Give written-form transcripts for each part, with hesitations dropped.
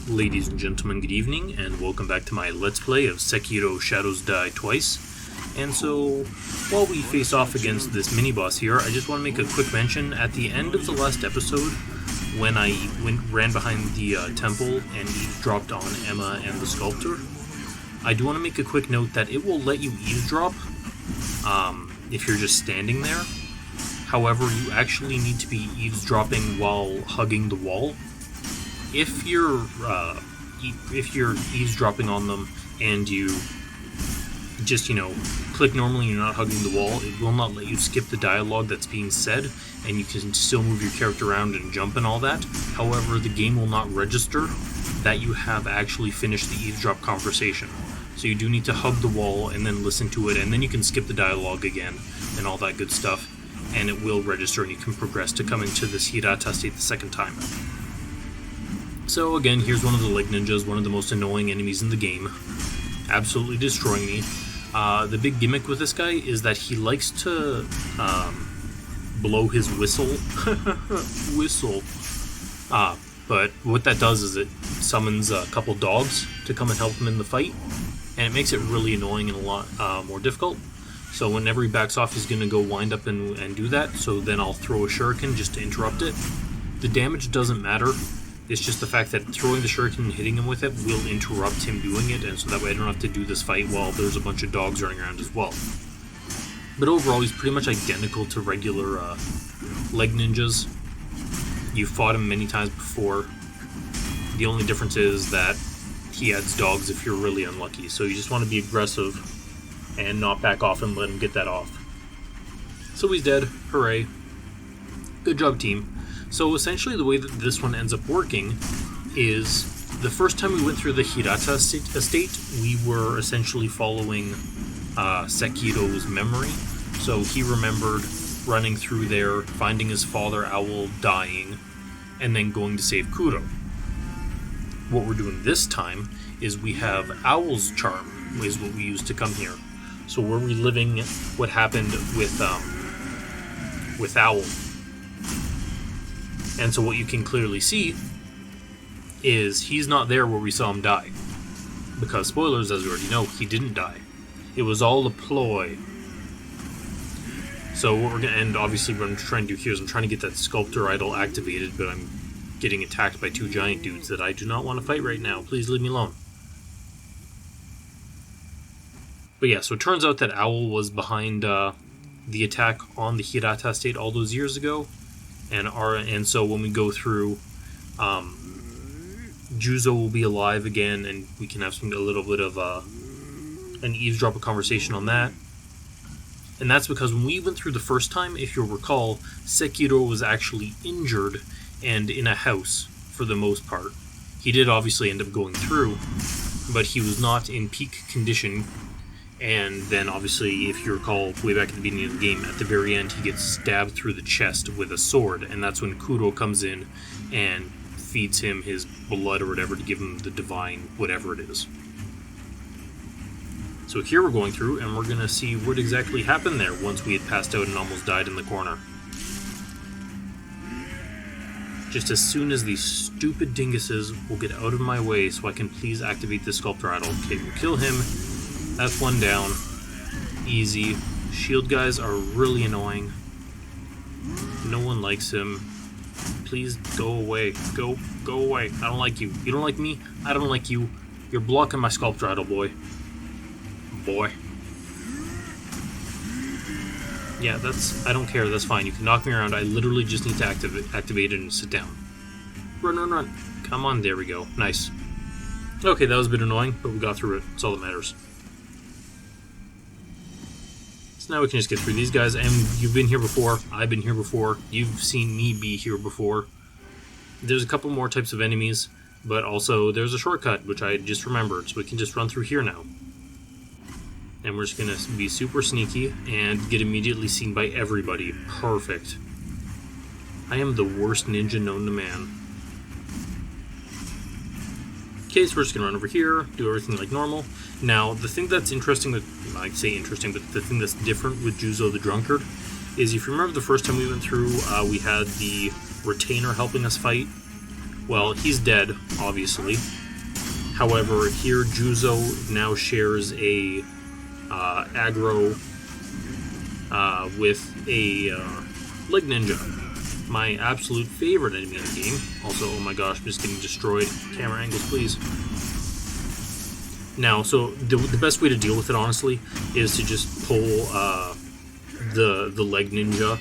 Ladies and gentlemen, good evening, and welcome back to my Let's Play of Sekiro Shadows Die Twice. And so, while we face off against this mini-boss here, I just want to make a quick mention. At the end of the last episode, when I ran behind the temple and eavesdropped on Emma and the sculptor, I do want to make a quick note that it will let you eavesdrop if you're just standing there. However, you actually need to be eavesdropping while hugging the wall. If you're eavesdropping on them and you just, click normally and you're not hugging the wall, it will not let you skip the dialogue that's being said, and you can still move your character around and jump and all that. However, the game will not register that you have actually finished the eavesdrop conversation. So you do need to hug the wall and then listen to it, and then you can skip the dialogue again and all that good stuff, and it will register and you can progress to coming to this Hirata Estate the second time. So again, here's one of the leg ninjas, one of the most annoying enemies in the game. Absolutely destroying me. The big gimmick with this guy is that he likes to blow his whistle. Whistle. But what that does is it summons a couple dogs to come and help him in the fight, and it makes it really annoying and a lot more difficult. So whenever he backs off, he's going to go wind up and do that, so then I'll throw a shuriken just to interrupt it. The damage doesn't matter. It's just the fact that throwing the shuriken and hitting him with it will interrupt him doing it, and so that way I don't have to do this fight while there's a bunch of dogs running around as well. But overall, he's pretty much identical to regular leg ninjas. You've fought him many times before. The only difference is that he adds dogs if you're really unlucky, so you just want to be aggressive and not back off and let him get that off. So he's dead. Hooray. Good job, team. So essentially the way that this one ends up working is the first time we went through the Hirata Estate, we were essentially following Sekiro's memory. So he remembered running through there, finding his father Owl dying, and then going to save Kuro. What we're doing this time is we have Owl's charm, is what we use to come here. So we're reliving what happened with Owl. And so what you can clearly see is he's not there where we saw him die. Because, spoilers, as we already know, he didn't die. It was all a ploy. So what we're going to end, obviously, what I'm trying to do here is I'm trying to get that sculptor idol activated, but I'm getting attacked by two giant dudes that I do not want to fight right now. Please leave me alone. But yeah, so it turns out that Owl was behind the attack on the Hirata Estate all those years ago. And so when we go through, Juzo will be alive again, and we can have a little bit of an eavesdrop conversation on that. And that's because when we went through the first time, if you'll recall, Sekiro was actually injured and in a house for the most part. He did obviously end up going through, but he was not in peak condition. And then, obviously, if you recall, way back at the beginning of the game, at the very end, he gets stabbed through the chest with a sword, and that's when Kuro comes in and feeds him his blood or whatever to give him the divine whatever it is. So here we're going through, and we're going to see what exactly happened there once we had passed out and almost died in the corner. Just as soon as these stupid dinguses will get out of my way so I can please activate the sculptor idol. Okay, we'll kill him. That's one down. Easy. Shield guys are really annoying. No one likes him. Please go away. Go away. I don't like you. You don't like me? I don't like you. You're blocking my sculptor idol, boy. Boy. Yeah, I don't care. That's fine. You can knock me around. I literally just need to activate it and sit down. Run. Come on. There we go. Nice. Okay, that was a bit annoying, but we got through it. That's all that matters. So now we can just get through these guys, and you've been here before, I've been here before, you've seen me be here before. There's a couple more types of enemies, but also there's a shortcut, which I just remembered, so we can just run through here now. And we're just going to be super sneaky and get immediately seen by everybody. Perfect. I am the worst ninja known to man. Okay, so we're just going to run over here, do everything like normal. Now, the thing that's interesting with, I say interesting, but the thing that's different with Juzo the Drunkard is if you remember the first time we went through, we had the retainer helping us fight. Well, he's dead, obviously. However, here Juzo now shares a aggro with a leg ninja. My absolute favorite enemy in the game. Also, oh my gosh, I'm just getting destroyed. Camera angles, please. Now, so the best way to deal with it, honestly, is to just pull the leg ninja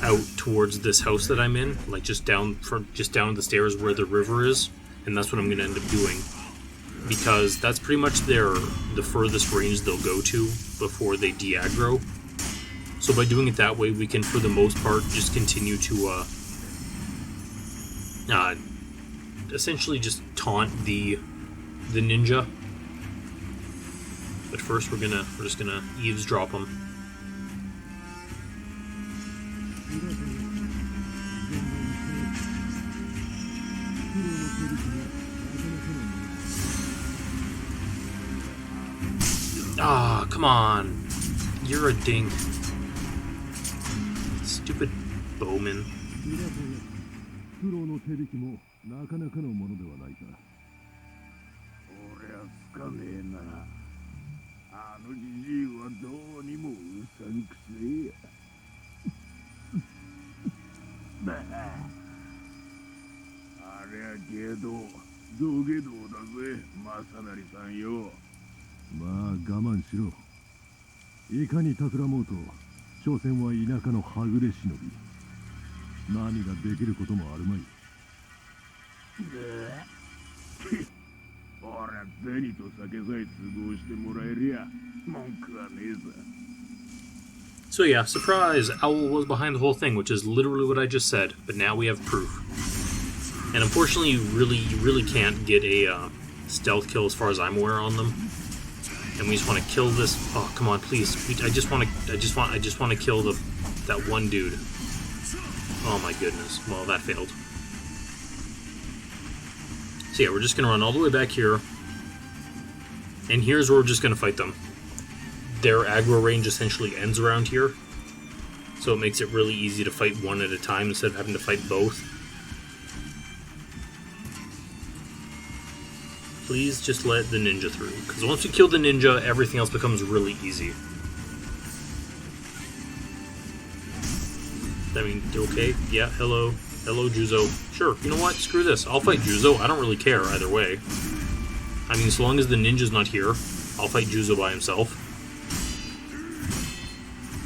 out towards this house that I'm in, like just down the stairs where the river is, and that's what I'm going to end up doing, because that's pretty much the furthest range they'll go to before they de-aggro. So by doing it that way, we can, for the most part, just continue to essentially just taunt the ninja. But first, we're just gonna eavesdrop him. Ah, come on! You're a dink. Stupid bowman. あのじじいはどうにもうさんくせえや。まあ、ありゃけど、土下座だぜ、正成さんよ。まあ我慢しろ。いかに企もうと、所詮は田舎のはぐれ忍び。何ができることもあるまい。ほら、銭と酒さえ都合してもらえりゃ文句はねえさ。 So yeah, surprise! Owl was behind the whole thing, which is literally what I just said, but now we have proof. And unfortunately, you really can't get a stealth kill as far as I'm aware on them. And we just want to kill this. Oh, come on, please! I just want to kill that one dude. Oh my goodness! Well, that failed. So yeah, we're just going to run all the way back here. And here's where we're just going to fight them. Their aggro range essentially ends around here. So it makes it really easy to fight one at a time instead of having to fight both. Please just let the ninja through. Because once you kill the ninja, everything else becomes really easy. I mean, okay, yeah, hello. Hello, Juzo. Sure, you know what? Screw this. I'll fight Juzo. I don't really care either way. I mean, so long as the ninja's not here, I'll fight Juzo by himself.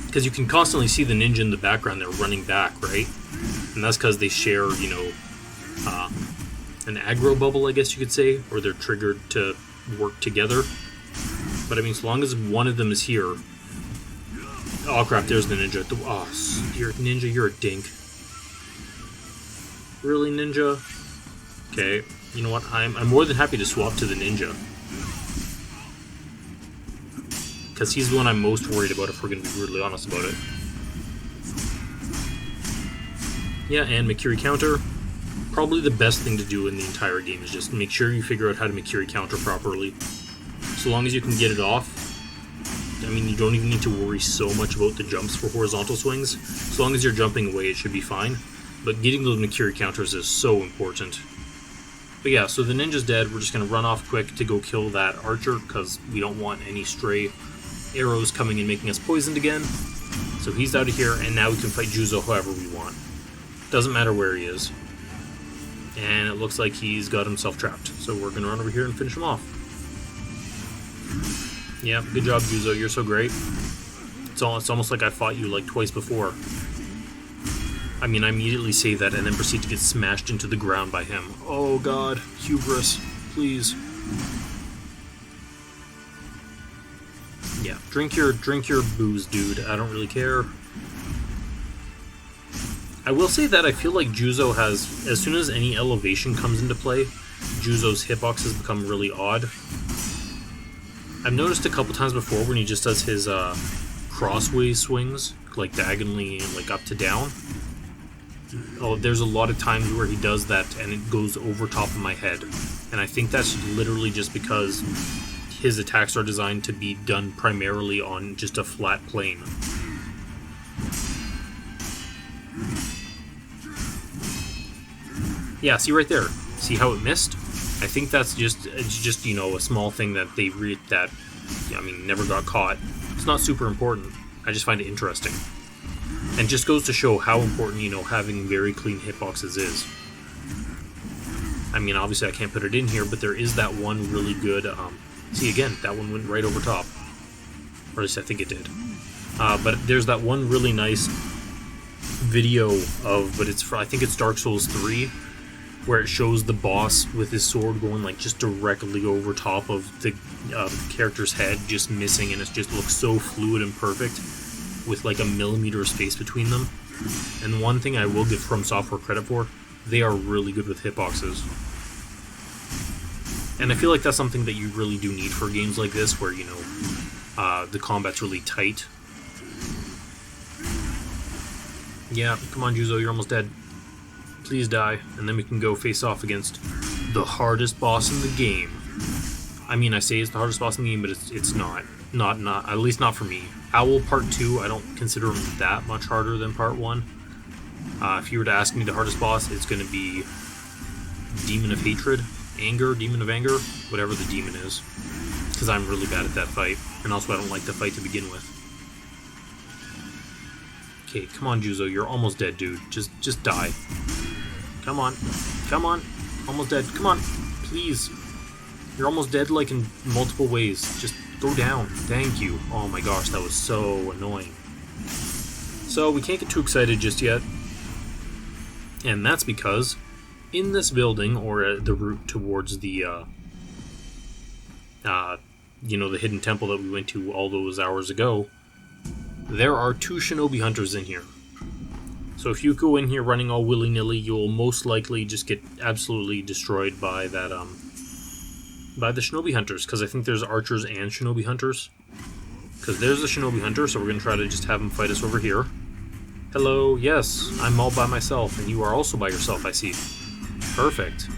Because you can constantly see the ninja in the background. They're running back, right? And that's because they share, you know, an aggro bubble, I guess you could say, or they're triggered to work together. But I mean, so long as one of them is here... Oh crap, there's the ninja. Oh, ninja, you're a dink. Really, ninja? Okay, you know what? I'm more than happy to swap to the ninja. Because he's the one I'm most worried about, if we're going to be brutally honest about it. Yeah, and Mikiri counter. Probably the best thing to do in the entire game is just make sure you figure out how to Mikiri counter properly. So long as you can get it off, I mean, you don't even need to worry so much about the jumps for horizontal swings. So long as you're jumping away, it should be fine. But getting those Mikiri counters is so important. But yeah, so the ninja's dead. We're just going to run off quick to go kill that archer, because we don't want any stray arrows coming and making us poisoned again. So he's out of here, and now we can fight Juzo however we want. Doesn't matter where he is. And it looks like he's got himself trapped. So we're going to run over here and finish him off. Yeah, good job, Juzo. You're so great. It's almost like I fought you like twice before. I mean, I immediately say that and then proceed to get smashed into the ground by him. Oh god, hubris, please. Yeah, drink your booze, dude. I don't really care. I will say that I feel like Juzo has, as soon as any elevation comes into play, Juzo's hitboxes become really odd. I've noticed a couple times before when he just does his crossways swings, like diagonally, like up to down. Oh, there's a lot of times where he does that and it goes over top of my head. And I think that's literally just because his attacks are designed to be done primarily on just a flat plane. Yeah, see right there. See how it missed? I think that's just you know, a small thing that they never got caught. It's not super important. I just find it interesting. And just goes to show how important, you know, having very clean hitboxes is. I mean, obviously I can't put it in here, but there is that one really good, see again, that one went right over top. Or at least I think it did. But there's that one really nice video I think it's Dark Souls 3, where it shows the boss with his sword going like just directly over top of the character's head, just missing, and it just looks so fluid and perfect, with like a millimeter of space between them. And one thing I will give From Software credit for, they are really good with hitboxes. And I feel like that's something that you really do need for games like this, where, you know, the combat's really tight. Yeah, come on, Juzo, you're almost dead. Please die, and then we can go face off against the hardest boss in the game. I mean, I say it's the hardest boss in the game, but it's not. Not, at least not for me. Owl Part 2, I don't consider him that much harder than Part 1. If you were to ask me the hardest boss, it's going to be Demon of Hatred, Demon of Anger, whatever the demon is. Because I'm really bad at that fight, and also I don't like the fight to begin with. Okay, come on, Juzo, you're almost dead, dude. Just die. Come on. Come on. Almost dead. Come on. Please. You're almost dead, like, in multiple ways. Just go down. Thank you. Oh my gosh, that was so annoying. So, we can't get too excited just yet. And that's because in this building, or the route towards the, you know, the hidden temple that we went to all those hours ago, there are 2 shinobi hunters in here. So if you go in here running all willy-nilly, you'll most likely just get absolutely destroyed by that, by the shinobi hunters, because I think there's archers and shinobi hunters. Because there's a shinobi hunter, so we're going to try to just have him fight us over here. Hello, yes, I'm all by myself, and you are also by yourself, I see. Perfect.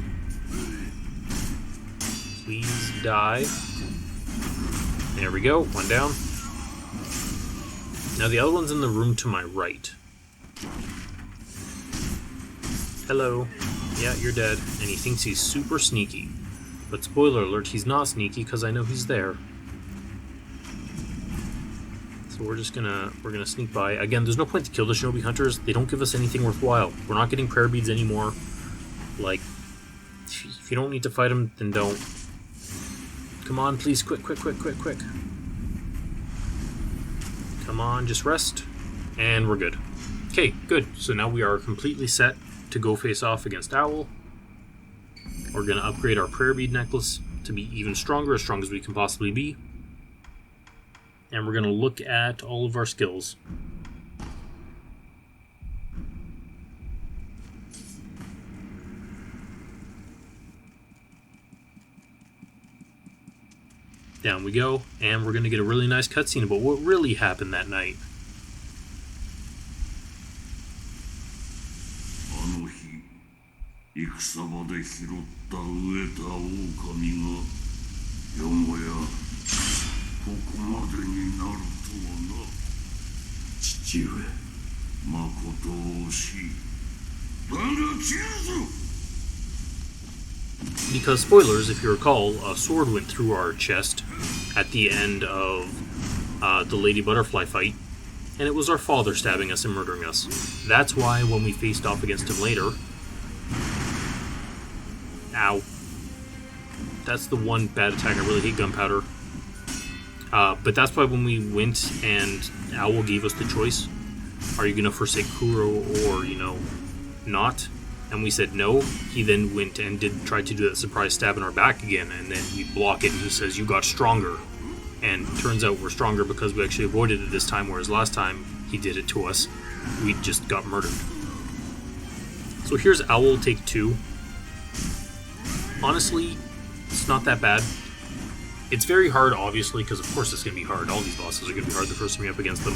Please die. There we go, one down. Now the other one's in the room to my right. Hello. Yeah, you're dead. And he thinks he's super sneaky. But spoiler alert, he's not sneaky because I know he's there. So we're gonna sneak by. Again, there's no point to kill the shinobi hunters. They don't give us anything worthwhile. We're not getting prayer beads anymore. Like, if you don't need to fight them, then don't. Come on, please, quick. Come on, just rest. And we're good. Okay, good. So now we are completely set to go face off against Owl. We're going to upgrade our prayer bead necklace to be even stronger, as strong as we can possibly be. And we're going to look at all of our skills. Down we go, and we're going to get a really nice cutscene about what really happened that night. Because, spoilers, if you recall, a sword went through our chest at the end of the Lady Butterfly fight, and it was our father stabbing us and murdering us. That's why when we faced off against him later... Ow. That's the one bad attack. I really hate gunpowder. But that's why when we went and Owl gave us the choice, are you going to forsake Kuro or, you know, not? And we said no. He then went and tried to do that surprise stab in our back again, and then we block it and he says, you got stronger. And turns out we're stronger because we actually avoided it this time, whereas last time he did it to us, we just got murdered. So here's Owl take 2. Honestly, it's not that bad. It's very hard, obviously, because of course it's going to be hard. All these bosses are going to be hard the first time you're up against them.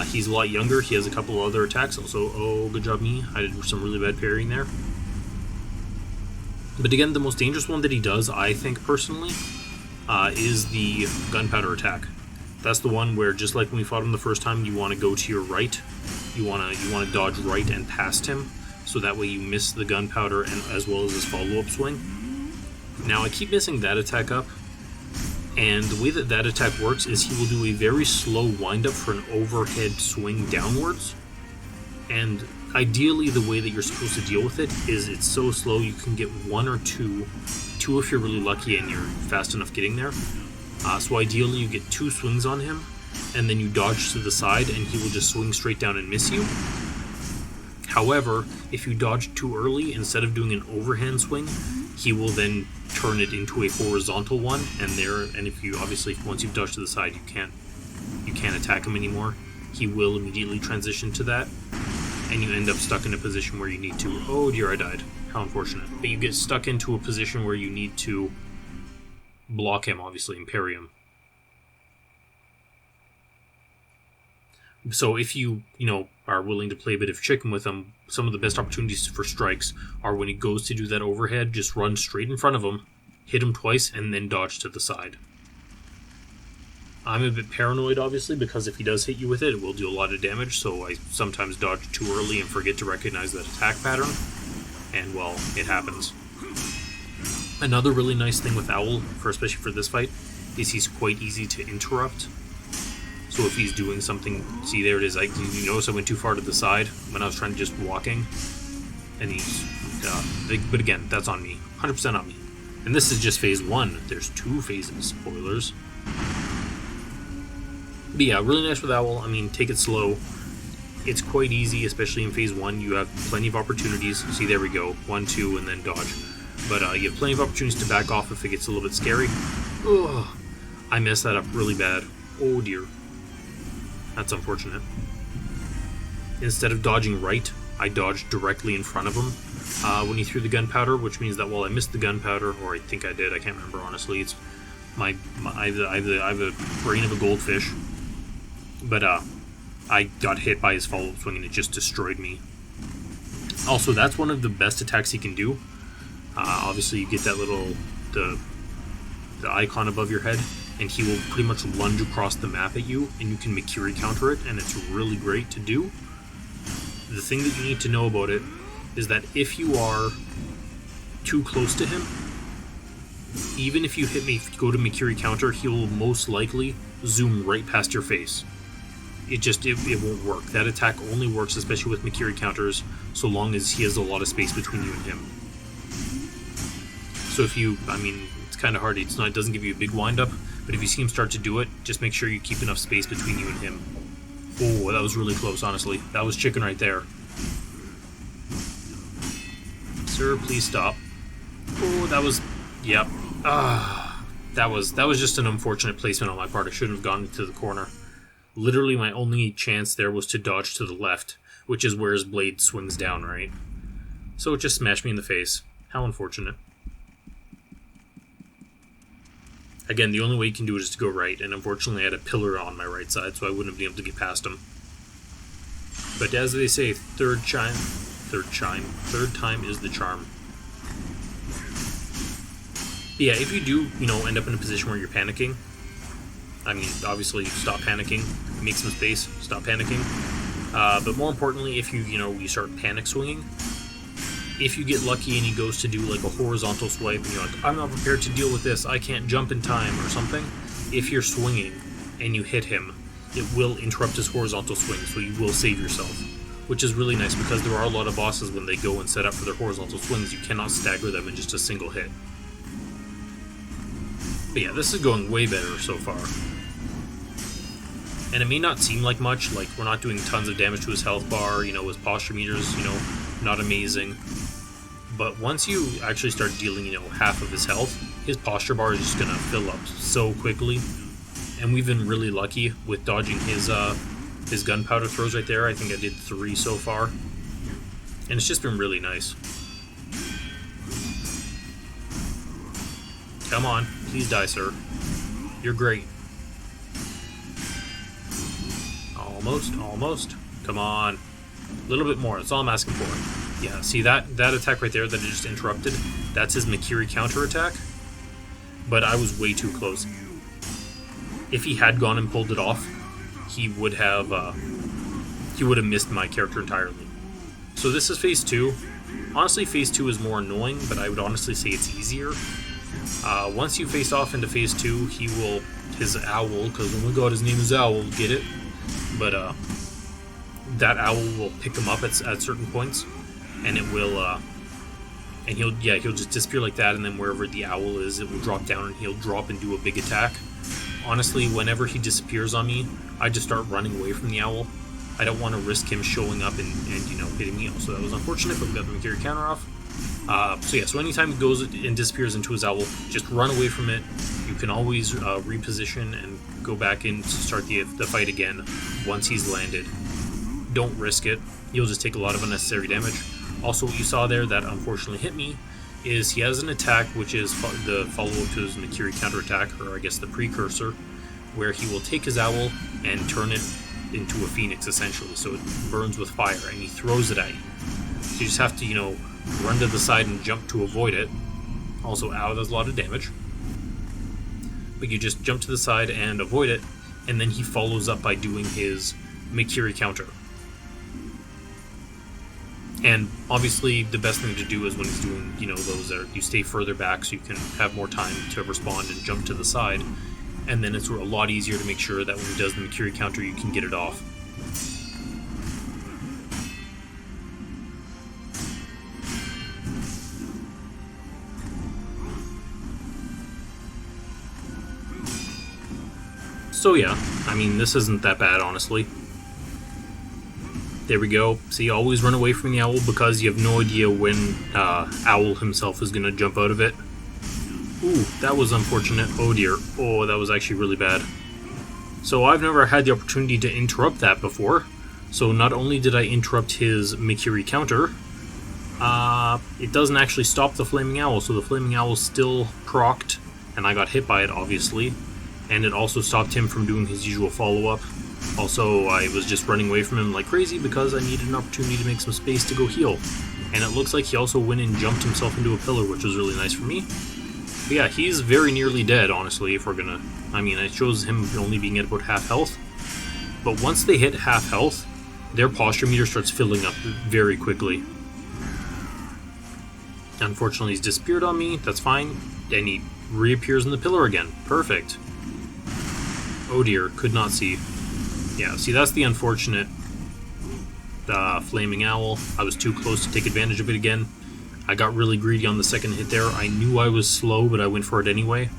He's a lot younger. He has a couple other attacks. Also, oh, good job me. I did some really bad parrying there. But again, the most dangerous one that he does, I think personally, is the gunpowder attack. That's the one where, just like when we fought him the first time, you want to go to your right. You want to dodge right and past him, so that way you miss the gunpowder and as well as his follow-up swing. Now I keep missing that attack up, and the way that attack works is he will do a very slow wind-up for an overhead swing downwards, and ideally the way that you're supposed to deal with it is it's so slow you can get one or two if you're really lucky and you're fast enough getting there. So ideally you get 2 swings on him, and then you dodge to the side and he will just swing straight down and miss you. However, if you dodge too early, instead of doing an overhand swing, he will then turn it into a horizontal one, and if you obviously once you've dodged to the side you can't attack him anymore. He will immediately transition to that, and you end up stuck in a position where you need to, oh dear, I died. How unfortunate. But you get stuck into a position where you need to block him, obviously, and parry him. So if you are willing to play a bit of chicken with him, some of the best opportunities for strikes are when he goes to do that overhead, just run straight in front of him, hit him twice, and then dodge to the side. I'm a bit paranoid, obviously, because if he does hit you with it, it will do a lot of damage, so I sometimes dodge too early and forget to recognize that attack pattern, and, well, it happens. Another really nice thing with Owl, especially for this fight, is he's quite easy to interrupt. So if he's doing something, see there it is, you notice I went too far to the side when I was trying to just walking, and but again, that's on me, 100% on me. And this is just phase 1, there's 2 phases, spoilers. But yeah, really nice with Owl. I mean, take it slow. It's quite easy, especially in phase 1. You have plenty of opportunities. See, there we go. 1, 2, and then dodge. But you have plenty of opportunities to back off if it gets a little bit scary. Ugh, I messed that up really bad. Oh dear. That's unfortunate. Instead of dodging right, I dodged directly in front of him when he threw the gunpowder, which means that while I missed the gunpowder, or I think I did, I can't remember honestly. It's I have a brain of a goldfish. But I got hit by his follow-up swing and it just destroyed me. Also, that's one of the best attacks he can do. Obviously, you get that little the icon above your head, and he will pretty much lunge across the map at you, and you can Mikiri counter it, and it's really great to do. The thing that you need to know about it is that if you are too close to him, even if you go to Mikiri counter, he will most likely zoom right past your face. It won't work. That attack only works, especially with Mikiri counters, so long as he has a lot of space between you and him. So it's kind of hard. It doesn't give you a big wind-up, but if you see him start to do it, just make sure you keep enough space between you and him. Oh, that was really close, honestly. That was chicken right there. Sir, please stop. Oh, that was... Yep. That was just an unfortunate placement on my part. I shouldn't have gone into the corner. Literally, my only chance there was to dodge to the left, which is where his blade swings down, right? So it just smashed me in the face. How unfortunate. Again, the only way you can do it is to go right, and unfortunately I had a pillar on my right side, so I wouldn't have been able to get past him. But as they say, third time is the charm. Yeah, if you do, end up in a position where you're panicking, I mean, obviously, stop panicking, make some space, stop panicking. But more importantly, if you start panic swinging, if you get lucky and he goes to do like a horizontal swipe and you're like, I'm not prepared to deal with this, I can't jump in time or something, if you're swinging and you hit him, it will interrupt his horizontal swing, so you will save yourself. Which is really nice because there are a lot of bosses when they go and set up for their horizontal swings, you cannot stagger them in just a single hit. But yeah, this is going way better so far. And it may not seem like much, like we're not doing tons of damage to his health bar, his posture meters, not amazing. But once you actually start dealing, half of his health, his posture bar is just going to fill up so quickly. And we've been really lucky with dodging his gunpowder throws right there. I think I did 3 so far. And it's just been really nice. Come on, please die, sir. You're great. Almost. Come on. A little bit more, that's all I'm asking for. Yeah, see that attack right there that I just interrupted? That's his Mikiri counter attack. But I was way too close. If he had gone and pulled it off, he would have missed my character entirely. So this is phase 2. Honestly, phase 2 is more annoying, but I would honestly say it's easier. Once you face off into phase 2, his owl, because oh my god, his name is Owl, get it? But that owl will pick him up at certain points, and it will, and he'll just disappear like that, and then wherever the owl is, it will drop down, and he'll drop and do a big attack. Honestly, whenever he disappears on me, I just start running away from the owl. I don't want to risk him showing up and hitting me. So that was unfortunate, but we got the Makiri counter off. So anytime he goes and disappears into his owl, just run away from it. You can always reposition and go back in to start the fight again once he's landed. Don't risk it. You'll just take a lot of unnecessary damage. Also, what you saw there that unfortunately hit me is he has an attack which is the follow-up to his Makiri counterattack, or I guess the precursor, where he will take his owl and turn it into a phoenix, essentially, so it burns with fire, and he throws it at you. So you just have to, run to the side and jump to avoid it. Also, ow, does a lot of damage. But you just jump to the side and avoid it, and then he follows up by doing his Makiri counter. And obviously, the best thing to do is when he's doing, those are, you stay further back so you can have more time to respond and jump to the side. And then it's a lot easier to make sure that when he does the Makiri counter, you can get it off. So yeah, I mean, this isn't that bad, honestly. There we go. See, always run away from the owl because you have no idea when Owl himself is going to jump out of it. Ooh, that was unfortunate. Oh dear. Oh, that was actually really bad. So I've never had the opportunity to interrupt that before. So not only did I interrupt his Makiri counter, it doesn't actually stop the Flaming Owl. So the Flaming Owl still procced, and I got hit by it, obviously. And it also stopped him from doing his usual follow-up. Also, I was just running away from him like crazy because I needed an opportunity to make some space to go heal. And it looks like he also went and jumped himself into a pillar, which was really nice for me. But yeah, he's very nearly dead, honestly, if we're gonna... I mean, it shows him only being at about half health. But once they hit half health, their posture meter starts filling up very quickly. Unfortunately, he's disappeared on me. That's fine. And he reappears in the pillar again. Perfect. Oh dear, could not see. Yeah, see, that's the unfortunate Flaming Owl. I was too close to take advantage of it again. I got really greedy on the second hit there. I knew I was slow, but I went for it anyway.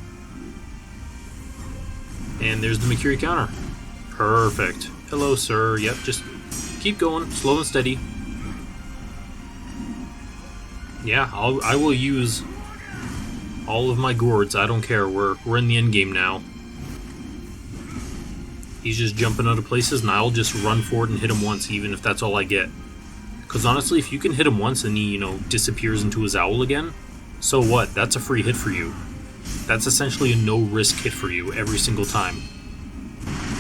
And there's the Makiri counter. Perfect. Hello, sir. Yep, just keep going, slow and steady. Yeah, I will use all of my gourds. I don't care. We're in the end game now. He's just jumping out of places, and I'll just run forward and hit him once, even if that's all I get. Because honestly, if you can hit him once and he, disappears into his owl again, so what? That's a free hit for you. That's essentially a no-risk hit for you every single time.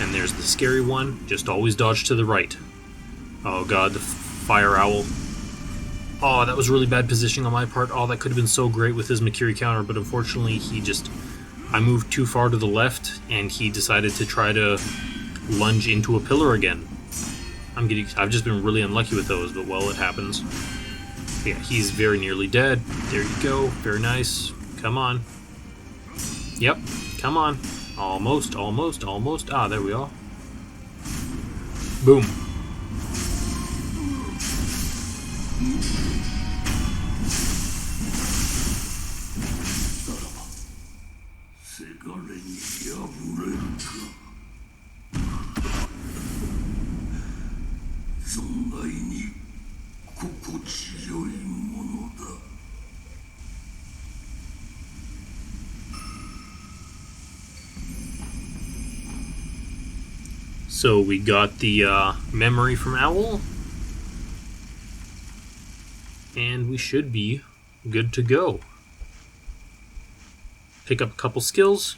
And there's the scary one. Just always dodge to the right. Oh god, the fire owl. Oh, that was really bad positioning on my part. Oh, that could have been so great with his Makiri counter, but unfortunately I moved too far to the left, and he decided to try to lunge into a pillar again. I've just been really unlucky with those, but well, it happens. Yeah, he's very nearly dead. There you go. Very nice. Come on. Yep. Come on. Almost, almost, almost. Ah, there we are. Boom. So we got the memory from Owl, and we should be good to go. Pick up a couple skills,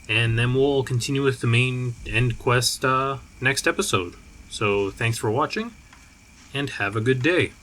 and then we'll continue with the main end quest next episode. So thanks for watching, and have a good day.